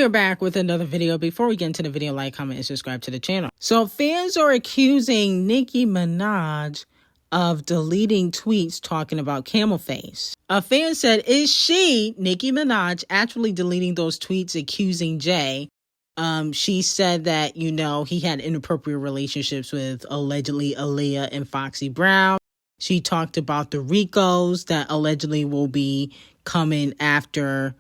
We are back with another video. Before we get into the video, like, comment, and subscribe to the channel. So fans are accusing Nicki Minaj of deleting tweets talking about camel face. A fan said, is she, Nicki Minaj, actually deleting those tweets accusing Jay? She said that, you know, he had inappropriate relationships with allegedly Aaliyah and Foxy Brown. She talked about the Ricos that allegedly will be coming after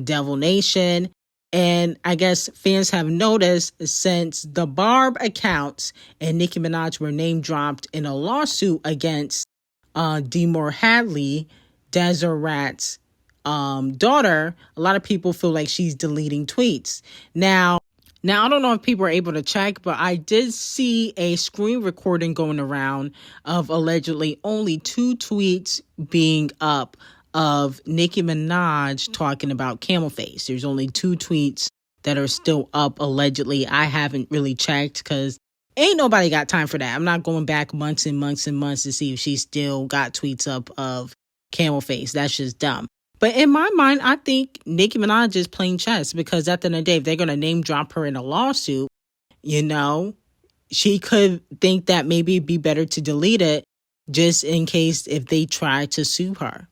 Devil Nation. And I guess fans have noticed since the Barb accounts and Nicki Minaj were name dropped in a lawsuit against Demore Hadley, Deseret's daughter, a lot of people feel like she's deleting tweets. Now I don't know if people are able to check, but I did see a screen recording going around of allegedly only 2 tweets being up of Nicki Minaj talking about camel face. There's only 2 tweets that are still up allegedly. I haven't really checked because ain't nobody got time for that. I'm not going back months and months and months to see if she still got tweets up of camel face. That's just dumb. But in my mind, I think Nicki Minaj is playing chess because at the end of the day, if they're going to name drop her in a lawsuit, you know, she could think that maybe it'd be better to delete it just in case if they try to sue her.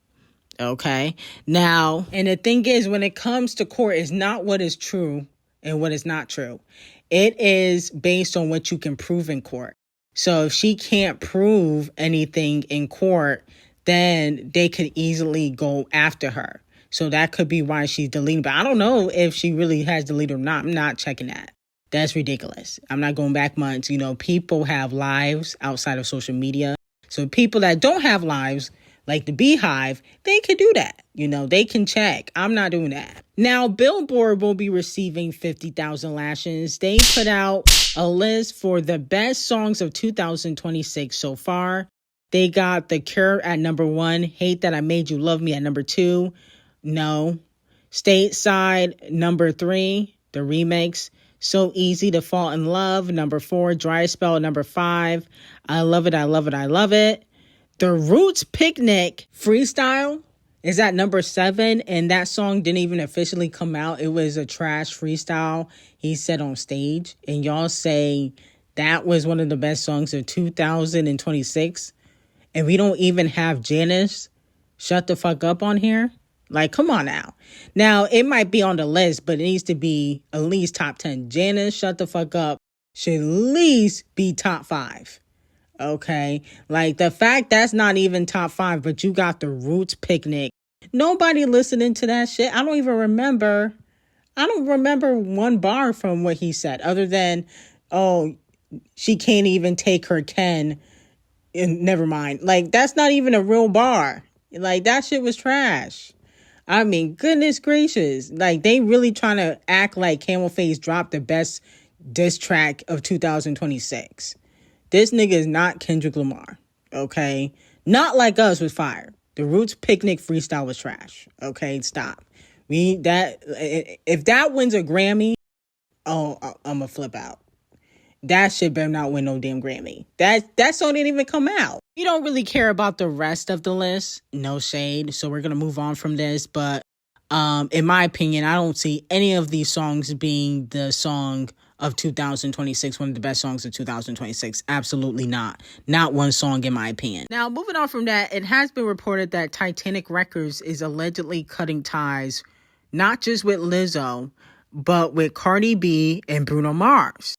Okay. Now, and the thing is, when it comes to court, it's not what is true and what is not true. It is based on what you can prove in court. So if she can't prove anything in court, then they could easily go after her. So that could be why she's deleting. But I don't know if she really has deleted or not. I'm not checking that. That's ridiculous. I'm not going back months. You know, people have lives outside of social media. So people that don't have lives, like the Beehive, they can do that. You know, they can check. I'm not doing that. Now, Billboard will be receiving 50,000 lashes. They put out a list for the best songs of 2026 so far. They got The Cure at number 1. Hate That I Made You Love Me at number 2. No. Stateside, number 3. The remix. So Easy to Fall in Love, number 4. Dry Spell, number 5. I Love It, I Love It, I Love It. The Roots Picnic freestyle is at number 7, and that song didn't even officially come out. It was a trash freestyle he said on stage, and y'all say that was one of the best songs of 2026, and we don't even have Janice Shut the Fuck Up on here? Like, come on now. Now, it might be on the list, but it needs to be at least top 10. Janice Shut the Fuck Up should at least be top 5. Okay, like the fact that's not even top 5, but you got The Roots Picnic. Nobody listening to that shit. I don't remember one bar from what he said other than, oh, she can't even take her Ken. And never mind. Like, that's not even a real bar. Like, that shit was trash. I mean, goodness gracious. Like, they really trying to act like Camel Face dropped the best diss track of 2026. This nigga is not Kendrick Lamar, okay? Not Like Us was fire. The Roots Picnic freestyle was trash, okay? Stop. If that wins a Grammy, oh, I'm gonna flip out. That shit better not win no damn Grammy. That song didn't even come out. We don't really care about the rest of the list. No shade. So we're gonna move on from this. But in my opinion, I don't see any of these songs being the song of 2026, one of the best songs of 2026. Absolutely not. Not one song in my opinion. Now, moving on from that, it has been reported that Titanic Records is allegedly cutting ties, not just with Lizzo, but with Cardi B and Bruno Mars.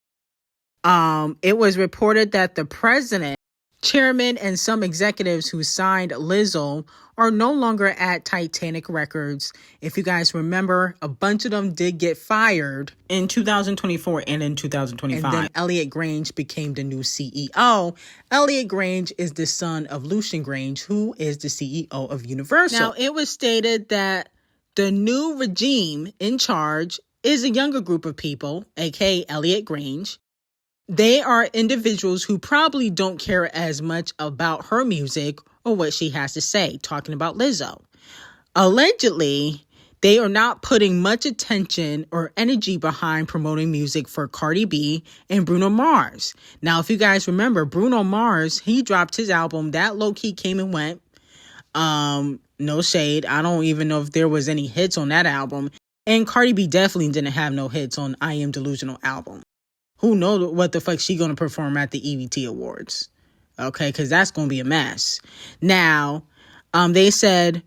It was reported that the president, chairman, and some executives who signed Lizzo are no longer at Titanic Records. If you guys remember, a bunch of them did get fired in 2024 and in 2025. And then Elliot Grange became the new CEO. Elliot Grange is the son of Lucian Grange, who is the CEO of Universal. Now, it was stated that the new regime in charge is a younger group of people, aka Elliot Grange. They are individuals who probably don't care as much about her music or what she has to say, talking about Lizzo. Allegedly, they are not putting much attention or energy behind promoting music for Cardi B and Bruno Mars. Now, if you guys remember, Bruno Mars, he dropped his album. That low-key came and went. No shade. I don't even know if there was any hits on that album. And Cardi B definitely didn't have no hits on I Am Delusional album. Who knows what the fuck she gonna perform at the EVT Awards? Okay, because that's gonna be a mess. Now, they said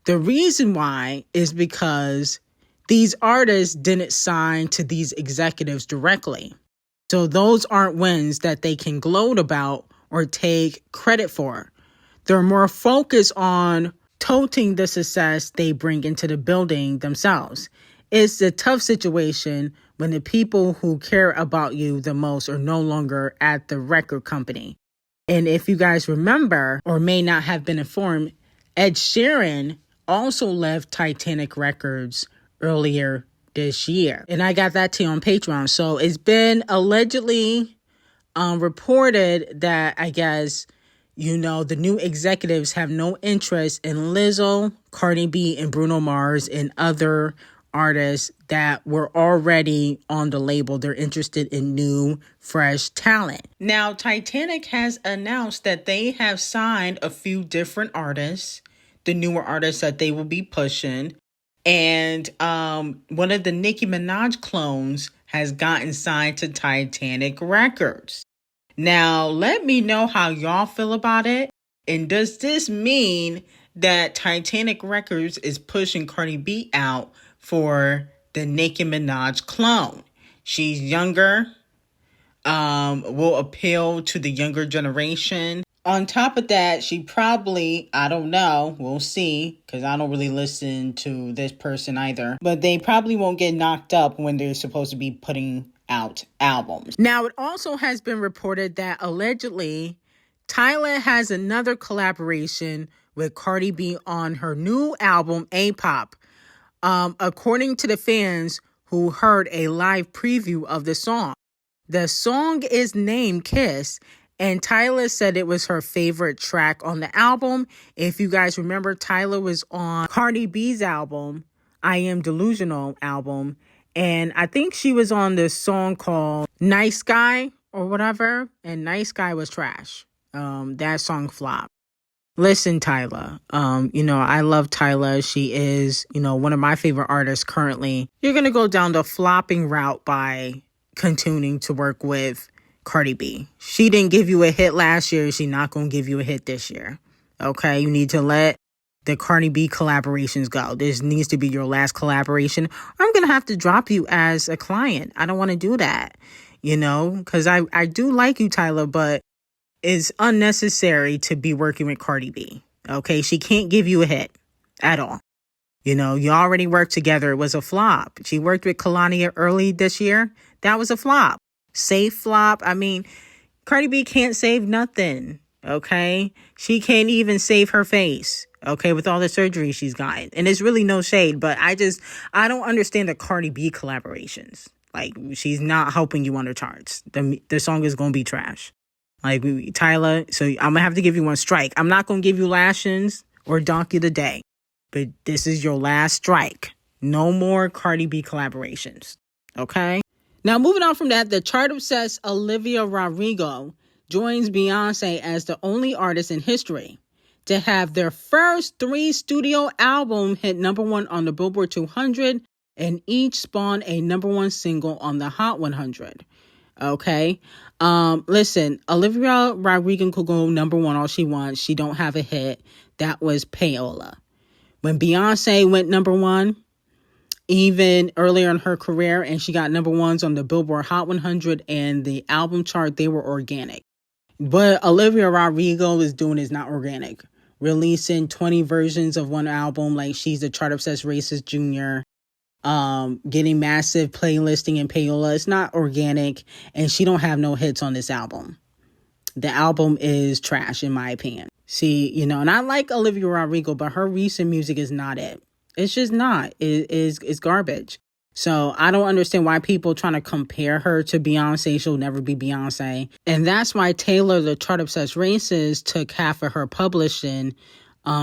the reason why is because these artists didn't sign to these executives directly. So those aren't wins that they can gloat about or take credit for. They're more focused on toting the success they bring into the building themselves. It's a tough situation when the people who care about you the most are no longer at the record company. And if you guys remember or may not have been informed, Ed Sheeran also left Titanic Records earlier this year. And I got that to you on Patreon. So it's been allegedly reported that, I guess, the new executives have no interest in Lizzo, Cardi B, and Bruno Mars and other artists that were already on the label. They're interested in new, fresh talent. Now, Titanic has announced that they have signed a few different artists, the newer artists that they will be pushing. And one of the Nicki Minaj clones has gotten signed to Titanic Records. Now, let me know how y'all feel about it. And does this mean that Titanic Records is pushing Cardi B out for the Nicki Minaj clone? She's younger, will appeal to the younger generation. On top of that, she probably, I don't know, we'll see, because I don't really listen to this person either, but they probably won't get knocked up when they're supposed to be putting out albums. Now, it also has been reported that allegedly Tyla has another collaboration with Cardi B on her new album, A-Pop. According to the fans who heard a live preview of the song. The song is named Kiss, and Tyla said it was her favorite track on the album. If you guys remember, Tyla was on Cardi B's album, I Am Delusional album, and I think she was on this song called Nice Guy or whatever, and Nice Guy was trash. That song flopped. Listen, Tyla, I love Tyla. She is, one of my favorite artists currently. You're going to go down the flopping route by continuing to work with Cardi B. She didn't give you a hit last year. She's not going to give you a hit this year. Okay? You need to let the Cardi B collaborations go. This needs to be your last collaboration. I'm going to have to drop you as a client. I don't want to do that, because I do like you, Tyla, but it's unnecessary to be working with Cardi B. Okay? She can't give you a hit at all. You already worked together. It was a flop. She worked with Kalania early this year. That was a flop. Safe flop. I mean, Cardi B can't save nothing. Okay? She can't even save her face. Okay? With all the surgery she's gotten. And it's really no shade, but I don't understand the Cardi B collaborations. Like, she's not helping you on the charts. The song is going to be trash. Like, Tyla, so I'm going to have to give you one strike. I'm not going to give you Lashins or Donkey of the Day. But this is your last strike. No more Cardi B collaborations. Okay? Now, moving on from that, the chart-obsessed Olivia Rodrigo joins Beyonce as the only artist in history to have their first 3 studio album hit #1 on the Billboard 200 and each spawn a #1 single on the Hot 100. Okay? Listen, Olivia Rodrigo could go #1 all she wants. She don't have a hit. That was Paola. When Beyonce went #1, even earlier in her career, and she got #1s on the Billboard Hot 100 and the album chart, they were organic. What Olivia Rodrigo is doing is not organic. Releasing 20 versions of one album like she's a chart-obsessed racist junior. Getting massive playlisting in Paola. It's not organic, and she don't have no hits on this album. The album is trash, in my opinion. See, and I like Olivia Rodrigo, but her recent music is not it. It's just not. It's garbage. So I don't understand why people trying to compare her to Beyonce. She'll never be Beyonce. And that's why Taylor, the chart-obsessed racist, took half of her publishing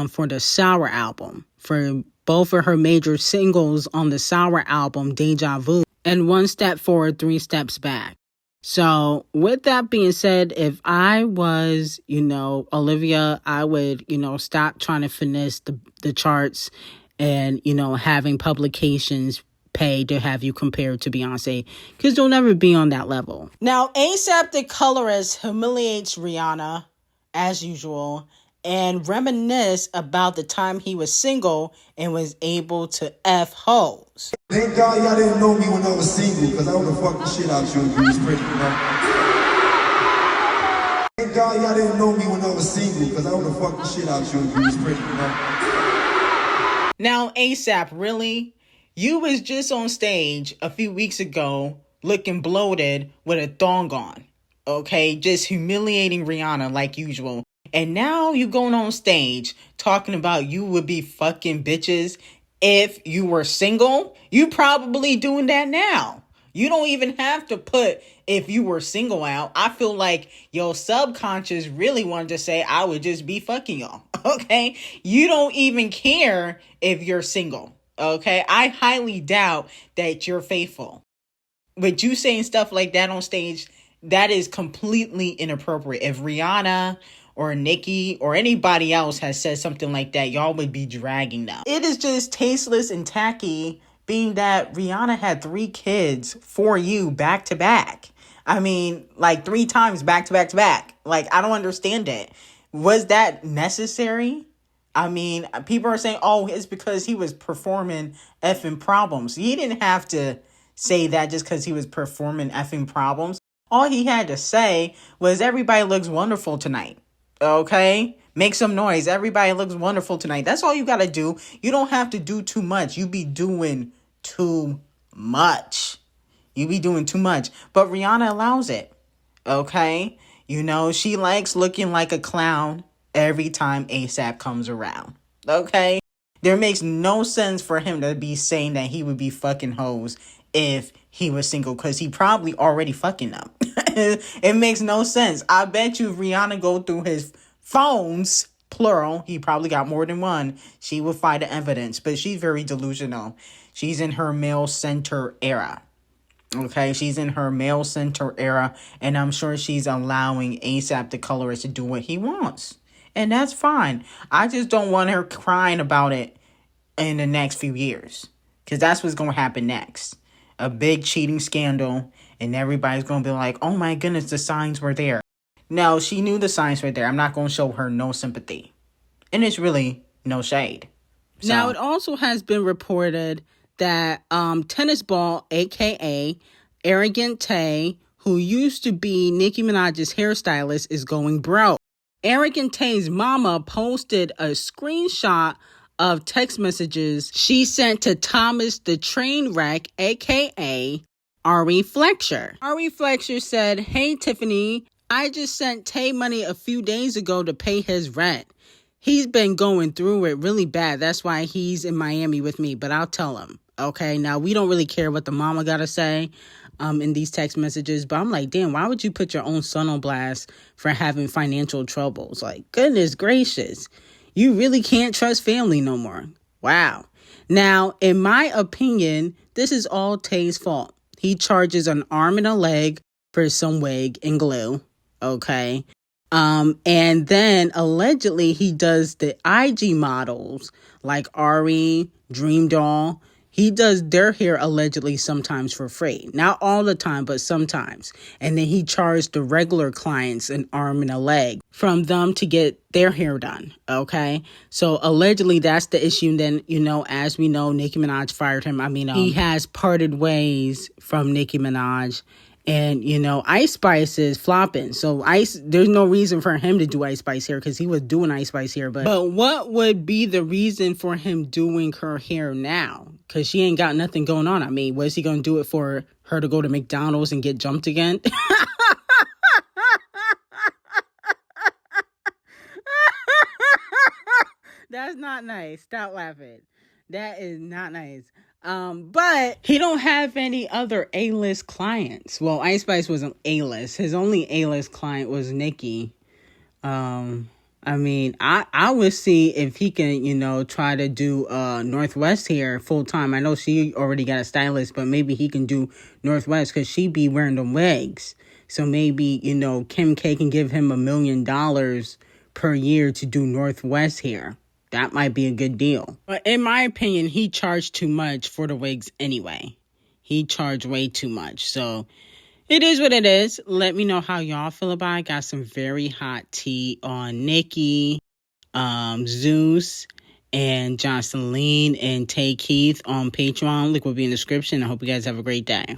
for the Sour album. For both of her major singles on the Sour album, Deja Vu, and 1 step forward, 3 steps back. So with that being said, if I was, Olivia, I would, stop trying to finesse the charts and, having publications pay to have you compared to Beyonce, because you'll never be on that level. Now, ASAP the colorist humiliates Rihanna, as usual, and reminisce about the time he was single and was able to F hoes. Thank God y'all didn't know me when I was single, because I would have fucked the shit out you if you was pregnant, you know? Thank God y'all didn't know me when I was single, because I would have fucked the shit out you if you was pregnant, you know? Now, ASAP, really? You was just on stage a few weeks ago looking bloated with a thong on, okay? Just humiliating Rihanna like usual. And now you going on stage talking about you would be fucking bitches if you were single. You probably doing that now. You don't even have to put if you were single out. I feel like your subconscious really wanted to say, I would just be fucking y'all, okay? You don't even care if you're single, okay? I highly doubt that you're faithful. But you saying stuff like that on stage, that is completely inappropriate. If Rihanna or Nicki or anybody else has said something like that, y'all would be dragging them. It is just tasteless and tacky, being that Rihanna had 3 kids for you back to back. I mean, like 3 times back to back to back. Like, I don't understand it. Was that necessary? I mean, people are saying, oh, it's because he was performing effing problems. He didn't have to say that just because he was performing effing problems. All he had to say was, everybody looks wonderful tonight. Okay? Make some noise. Everybody looks wonderful tonight. That's all you got to do. You don't have to do too much. You be doing too much. You be doing too much. But Rihanna allows it. Okay? You know, she likes looking like a clown every time ASAP comes around. Okay? There makes no sense for him to be saying that he would be fucking hoes if he was single, because he probably already fucking them. It makes no sense. I bet you if Rihanna go through his phones, plural, he probably got more than one, she would find the evidence. But she's very delusional. She's in her male center era. Okay, she's in her male center era, and I'm sure she's allowing ASAP the colorist to do what he wants. And that's fine. I just don't want her crying about it in the next few years, because that's what's going to happen next. A big cheating scandal, and everybody's going to be like, oh my goodness, the signs were there. No, she knew the signs were there. I'm not going to show her no sympathy. And it's really no shade. So. Now, it also has been reported that Tennis Ball, a.k.a. Arrogant Tay, who used to be Nicki Minaj's hairstylist, is going broke. Arrogant Tay's mama posted a screenshot of text messages she sent to Thomas the Trainwreck, a.k.a. Ari Fletcher. Ari Fletcher said, hey, Tiffany, I just sent Tay money a few days ago to pay his rent. He's been going through it really bad. That's why he's in Miami with me, but I'll tell him. Okay, now we don't really care what the mama got to say in these text messages, but I'm like, damn, why would you put your own son on blast for having financial troubles? Like, goodness gracious. You really can't trust family no more. Wow. Now, in my opinion, this is all Tay's fault. He charges an arm and a leg for some wig and glue. Okay. And then allegedly he does the IG models like Ari, Dream Doll. He does their hair allegedly sometimes for free. Not all the time, but sometimes. And then he charged the regular clients an arm and a leg from them to get their hair done. Okay. So allegedly that's the issue. And then, you know, as we know, Nicki Minaj fired him. I mean, he has parted ways from Nicki Minaj. And, you know, Ice Spice is flopping. So there's no reason for him to do Ice Spice hair because he was doing Ice Spice hair. But what would be the reason for him doing her hair now? Because she ain't got nothing going on. I mean, was he going to do it for her to go to McDonald's and get jumped again? That's not nice. Stop laughing. That is not nice. But he don't have any other A-list clients. Well, Ice Spice wasn't A-list. His only A-list client was Nicki. I mean, I would see if he can, you know, try to do Northwest here full time. I know she already got a stylist, but maybe he can do Northwest because she be wearing them wigs. So maybe, you know, Kim K can give him $1 million per year to do Northwest here. That might be a good deal. But in my opinion, he charged too much for the wigs anyway. He charged way too much. So it is what it is. Let me know how y'all feel about it. Got some very hot tea on Nicki, Zeus, and Jocelyn and Tay Keith on Patreon. Link will be in the description. I hope you guys have a great day.